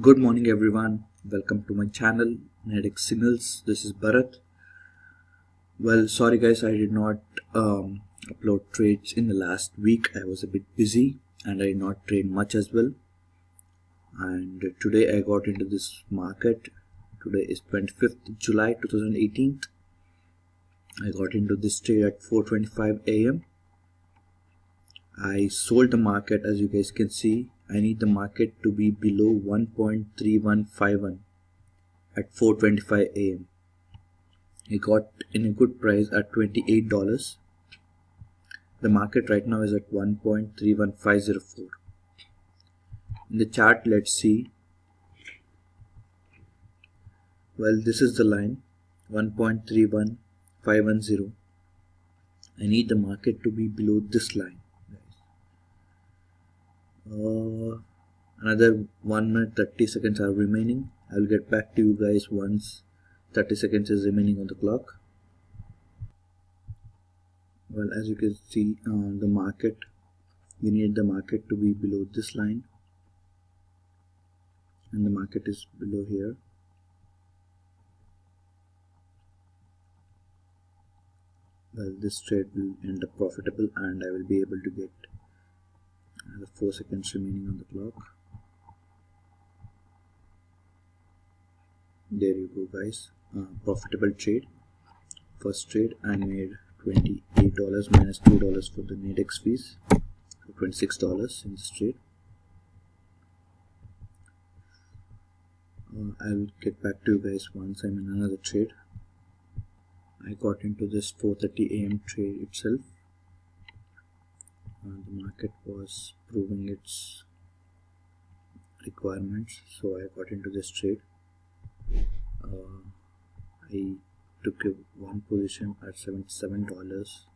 Good morning everyone, welcome to my channel Nadex Signals. This is Bharat. Well, sorry guys, I did not upload trades in the last week. I was a bit busy and I did not trade much as well. And today I got into this market. Today is 25th July 2018. I got into this trade at 4:25 a.m. I sold the market. As you guys can see, I need the market to be below 1.3151 at 4:25 a.m. I got in a good price at $28. The market right now is at 1.31504. In the chart, let's see. Well, this is the line 1.31510. I need the market to be below this line. Another 1 minute 30 seconds are remaining. I will get back to you guys once 30 seconds is remaining on the clock. Well, as you can see, the market, we need the market to be below this line, and the market is below here. Well, this trade will end up profitable and I will be able to get another 4 seconds remaining on the clock. There you go guys, profitable trade. First trade I made $28 minus $2 for the Nadex fees, so $26 in this trade. I will get back to you guys once I'm in another trade. I got into this 4:30 a.m. trade itself. The market was proving its requirements, so I got into this trade. I took one position at $77.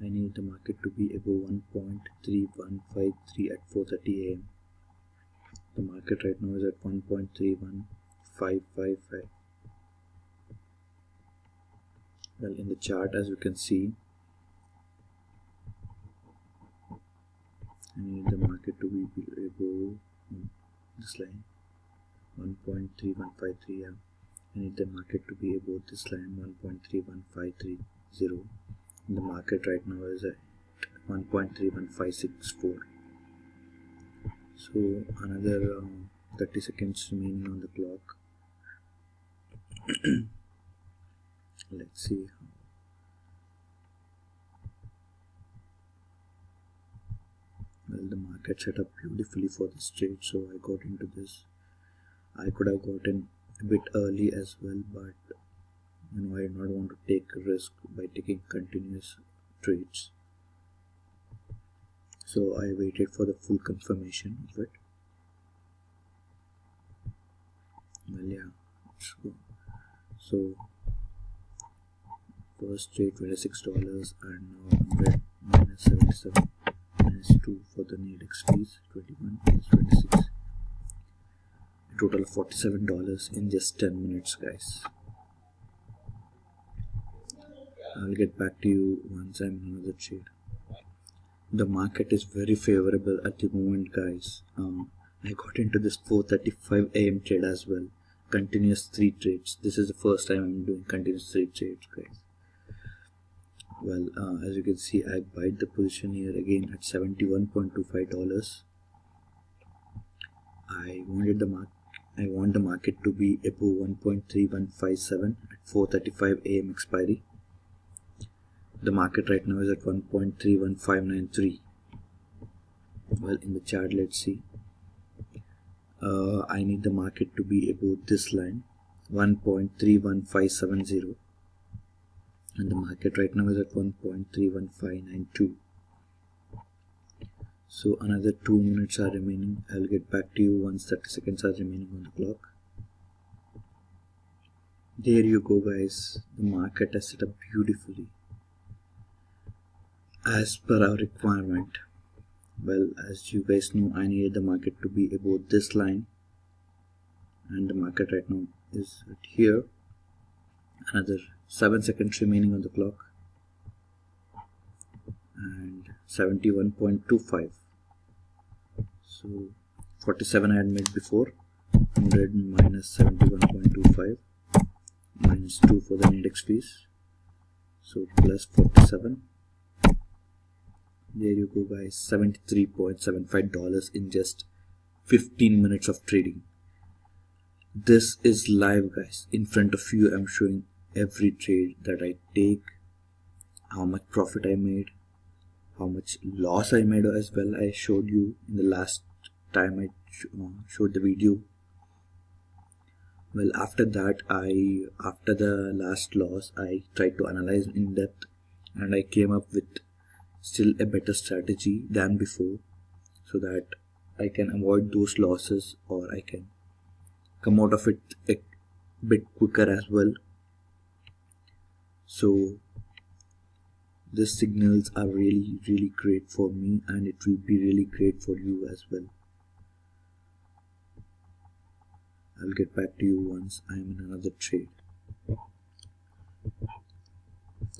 I need the market to be above 1.3153 at 4:30 a.m. The market right now is at 1.31555. Well, in the chart, as you can see, I need the market to be above this line 1.3153. Yeah. I need the market to be above this line 1.31530. The market right now is at 1.31564. So another 30 seconds remaining on the clock. Let's see. Well, the market set up beautifully for this trade, so I got into this. I could have gotten a bit early as well, but I did not want to take a risk by taking continuous trades. So I waited for the full confirmation of it. Well, yeah, let's go. So first trade $26 and now 100 minus 77 minus 2 for the Nadex fees, 21 plus 26. A total of $47 in just 10 minutes, guys. I'll get back to you once I'm in another trade. The market is very favorable at the moment, guys. I got into this 4:35 a.m. trade as well. Continuous 3 trades. This is the first time I'm doing continuous 3 trades, guys. Well, as you can see, I bought the position here again at $71.25. I want the market to be above 1.3157 at 4:35 a.m. expiry. The market right now is at 1.31593. Well, in the chart, let's see. I need the market to be above this line 1.31570, and the market right now is at 1.31592. So another 2 minutes are remaining. I'll get back to you once 30 seconds are remaining on the clock. There you go, guys. The market has set up beautifully as per our requirement. Well, as you guys know, I needed the market to be above this line, and the market right now is at here. Another 7 seconds remaining on the clock, and 71.25. So 47 I had made before, 100 minus 71.25 minus 2 for the Nadex fees, so plus 47. There you go guys, $73.75 in just 15 minutes of trading. This is live guys, in front of you. I'm showing every trade that I take, how much profit I made, how much loss I made as well. I showed you in the last time I showed the video. Well, after that, after the last loss, I tried to analyze in depth, and I came up with still a better strategy than before, so that I can avoid those losses, or I can come out of it a bit quicker as well. So these signals are really great for me, and it will be really great for you as well. I'll get back to you once I am in another trade.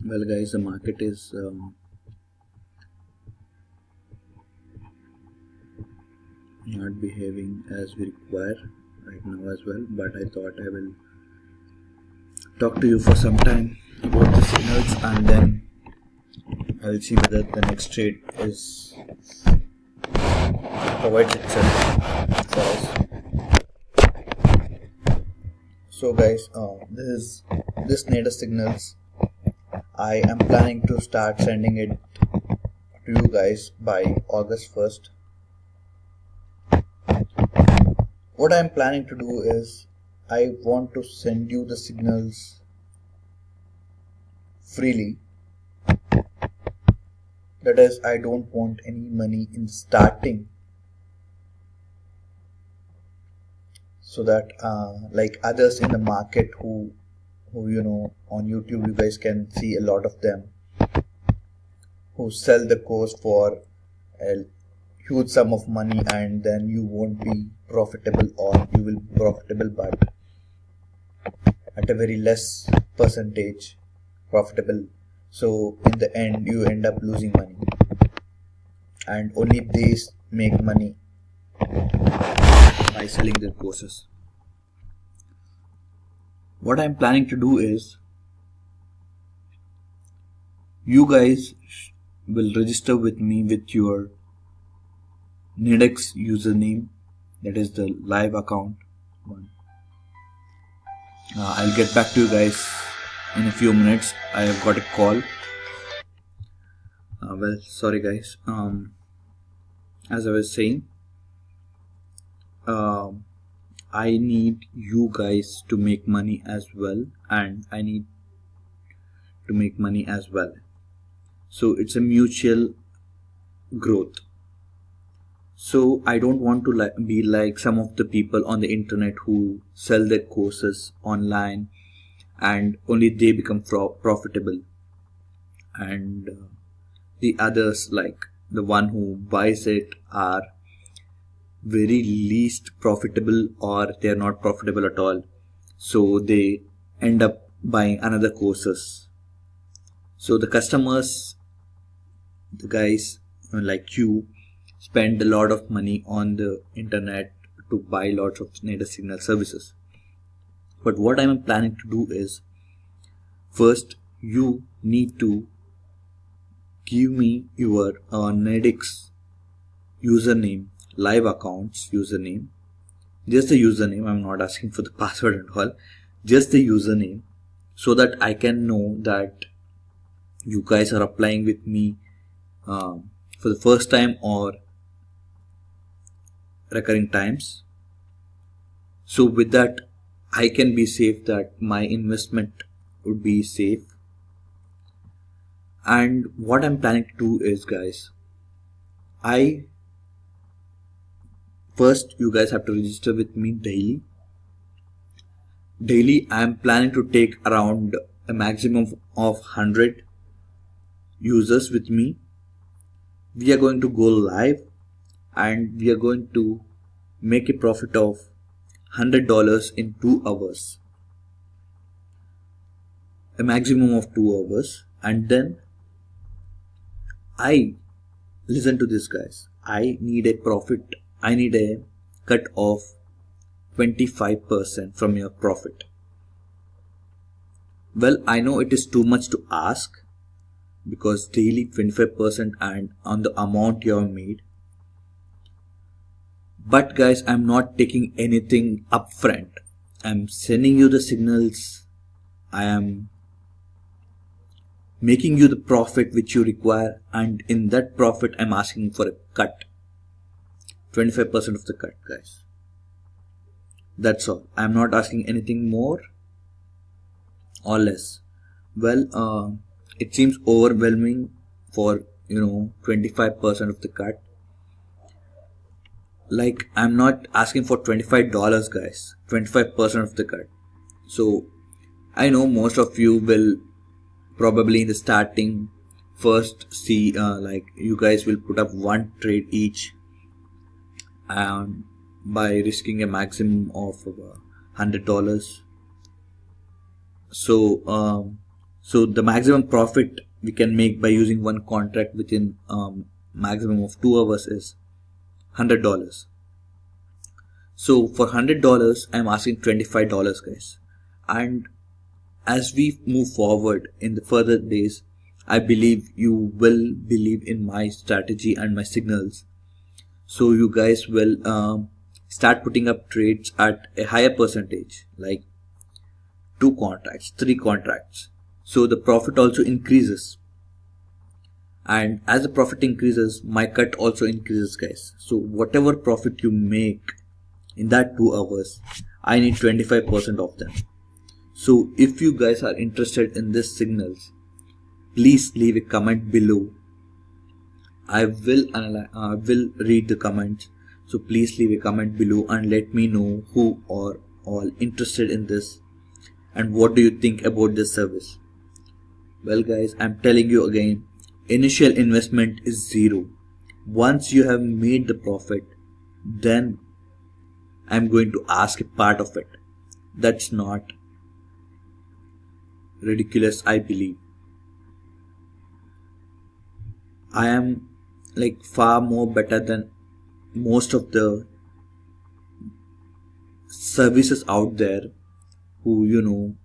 Well guys, the market is not behaving as we require right now as well, but I thought I will talk to you for some time about the signals, and then I'll see whether the next trade is provides itself for us. So guys, this Nadex Signals, I am planning to start sending it to you guys by August 1st. What I am planning to do is, I want to send you the signals freely. That is, I don't want any money in starting, so that like others in the market who you know, on YouTube you guys can see a lot of them who sell the course for a huge sum of money, and then you won't be profitable, or you will be profitable but at a very less percentage profitable. So in the end you end up losing money, and only they make money by selling their courses. What I'm planning to do is, you guys will register with me with your Nadex username, that is the live account one. I'll get back to you guys in a few minutes. I have got a call. Well, sorry guys. As I was saying, I need you guys to make money as well, and I need to make money as well. So it's a mutual growth. So I don't want to be like some of the people on the internet who sell their courses online and only they become profitable, and the others, like the one who buys it, are very least profitable, or they are not profitable at all, so they end up buying another courses. So the customers, the guys like you, spend a lot of money on the internet to buy lots of Nadex Signal services. But what I'm planning to do is, first you need to give me your Nadex username, live accounts username, just the username. I'm not asking for the password and all, just the username, so that I can know that you guys are applying with me for the first time or recurring times. So with that, I can be safe that my investment would be safe. And what I'm planning to do is, guys, first you guys have to register with me daily. I'm planning to take around a maximum of 100 users with me. We are going to go live, and we are going to make a profit of $100 in 2 hours, a maximum of 2 hours. And then listen to this, guys, I need a profit, I need a cut of 25% from your profit. Well, I know it is too much to ask, because daily 25% and on the amount you have made. But guys, I'm not taking anything upfront. I'm sending you the signals. I am making you the profit which you require, and in that profit I'm asking for a cut. 25% of the cut, guys. That's all. I'm not asking anything more or less. Well, it seems overwhelming for 25% of the cut. Like, I'm not asking for $25, guys. 25% of the cut. So I know most of you will probably in the starting first see like you guys will put up one trade each, and by risking a maximum of $100. So the maximum profit we can make by using one contract within maximum of 2 hours is $100. So for $100 I'm asking $25, guys. And as we move forward in the further days, I believe you will believe in my strategy and my signals. So you guys will start putting up trades at a higher percentage, like 2 contracts, 3 contracts. So the profit also increases. And as the profit increases, my cut also increases, guys. So whatever profit you make in that 2 hours, I need 25% of them. So if you guys are interested in this signals, please leave a comment below. I will read the comments. So please leave a comment below and let me know who are all interested in this and what do you think about this service. Well guys, I'm telling you again, initial investment is zero. Once you have made the profit, then I'm going to ask a part of it. That's not ridiculous, I believe. I am like far more better than most of the services out there who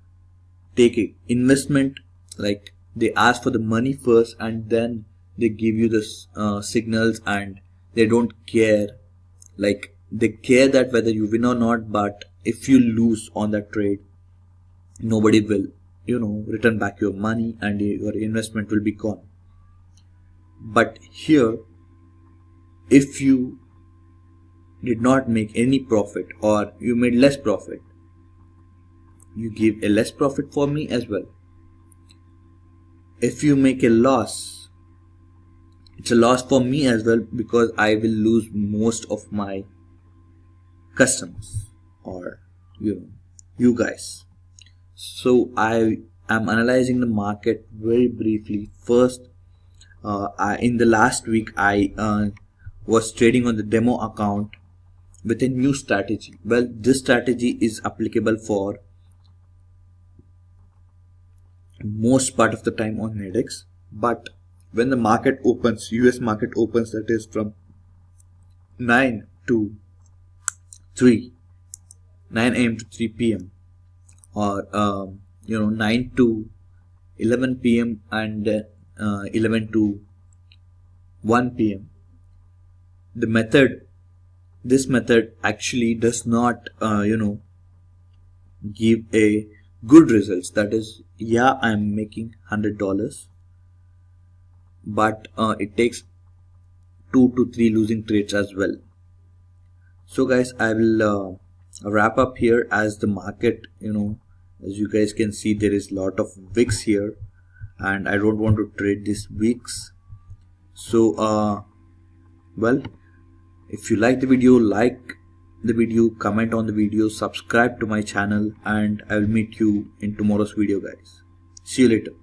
take a investment, like they ask for the money first and then they give you the signals, and they don't care. Like they care that whether you win or not, but if you lose on that trade, nobody will return back your money and your investment will be gone. But here, if you did not make any profit or you made less profit, you give a less profit for me as well. If you make a loss, it's a loss for me as well, because I will lose most of my customers or you guys. So I am analyzing the market very briefly. First, in the last week I was trading on the demo account with a new strategy. Well, this strategy is applicable for most part of the time on Nadex, but when the market opens, US market opens, that is from 9 a.m. to 3 p.m. or 9 to 11 p.m. and 11 to 1 p.m. This method actually does not give a good results. That is, yeah, I'm making $100, but it takes 2 to 3 losing trades as well. So guys, I will wrap up here, as the market, as you guys can see, there is a lot of wicks here and I don't want to trade these wicks. So well, if you like the video, comment on the video, subscribe to my channel, and I will meet you in tomorrow's video, guys. See you later.